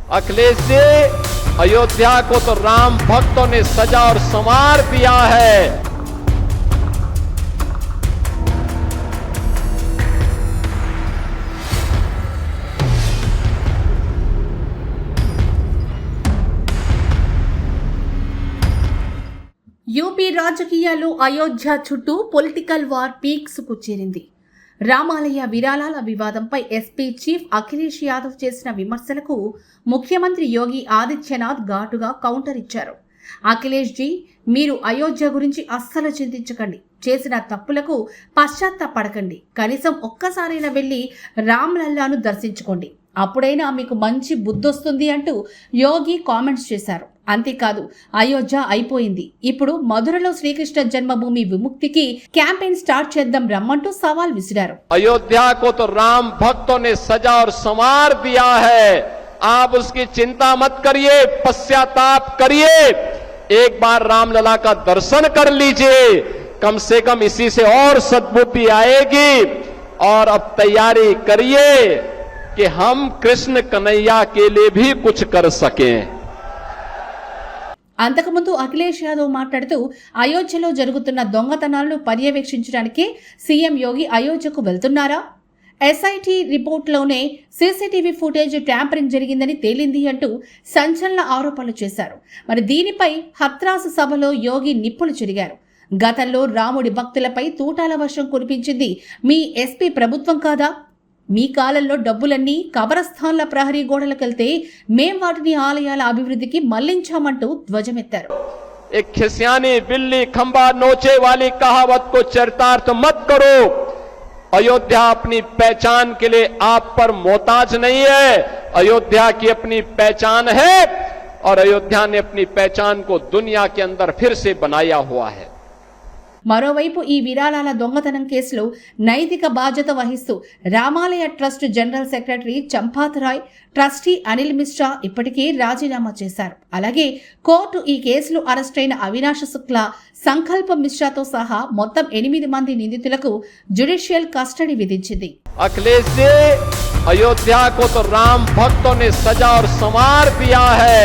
अखिलेश जी, अयोध्या को तो राम भक्तों ने सजा और संवार दिया है। యూపీ రాజకీయాల్లో అయోధ్య చుట్టూ పొలిటికల్ వార్ పీక్స్ కు చేరింది. రామాలయ విరాళాల వివాదంపై ఎస్పీ చీఫ్ అఖిలేష్ యాదవ్ చేసిన విమర్శలకు ముఖ్యమంత్రి యోగి ఆదిత్యనాథ్ ఘాటుగా కౌంటర్ ఇచ్చారు. అఖిలేష్ జీ, మీరు అయోధ్య గురించి అస్సలు చింతించకండి, చేసిన తప్పులకు పశ్చాత్తాపడకండి, కనీసం ఒక్కసారైనా వెళ్లి రామ్లల్లాను దర్శించుకోండి, అప్పుడైనా మీకు మంచి బుద్ధొస్తుంది అంటూ యోగి కామెంట్స్ చేశారు. అంతేకాదు, అయోధ్య అయిపోయింది, ఇప్పుడు మధురలో శ్రీకృష్ణ జన్మభూమి విముక్తికి క్యాంపెయిన్ స్టార్ట్ చేద్దాం రమ్మంటూ సవాల్ విసిరారు. अयोध्या को तो राम भक्तों ने सजा और संवार दिया है, आप उसकी चिंता मत करिए, पश्चाताप करिए, एक बार रामलला का दर्शन कर लीजिए, कम से कम इसी से और सद्बुद्धि आएगी। और अब तैयारी करिए कि हम कृष्ण कन्हैया के लिए भी कुछ कर सकें। అంతకుముందు అఖిలేష్ యాదవ్ మాట్లాడుతూ అయోధ్యలో జరుగుతున్న దొంగతనాలను పర్యవేక్షించడానికి సీఎం యోగి అయోధ్యకు వెళ్తున్నారా? ఎస్ఐటీ రిపోర్ట్లోనే సీసీటీవీ ఫుటేజ్ ట్యాంపరింగ్ జరిగిందని తేలింది అంటూ సంచలన ఆరోపణలు చేశారు. మరి దీనిపై హత్రాసు సభలో యోగి నిప్పులు చెరిగారు. గతంలో రాముడి భక్తులపై తూటాల వర్షం కురిపించింది మీ ఎస్పీ ప్రభుత్వం కాదా? మీ కాలంలో డబ్బులన్నీ కబరస్థాన్ల ప్రహరీ గోడలకెళ్తే మేం వాటిని ఆలయాల అభివృద్ధికి మళ్లించామంటూ ధ్వజమెత్తారు. एक खिसियानी बिल्ली खंबा नोचे वाली कहावत को चरितार्थ मत करो। अयोध्या अपनी पहचान के लिए आप पर मोहताज नहीं है, अयोध्या की अपनी पहचान है और अयोध्या ने अपनी पहचान को दुनिया के अंदर फिर से बनाया हुआ है. మరోవైపు ఈ విరాళాల దొంగతనం కేసులో నైతిక బాధ్యత వహిస్తూ Ramalaya trust general secretary Champat Rai, trustee Anil Mishra ఇప్పటికే రాజీనామా చేశారు. అలాగే కోర్టు ఈ కేసులో అరెస్టైన అవినాష్ శుక్లా, సంకల్ప మిశ్రాతో సహా మొత్తం 8 మంది నిందితులకు జ్యుడిషియల్ కస్టడీ విధించింది. अखिलेश जी, अयोध्या को तो राम भक्तों ने सजा और संवार दिया है,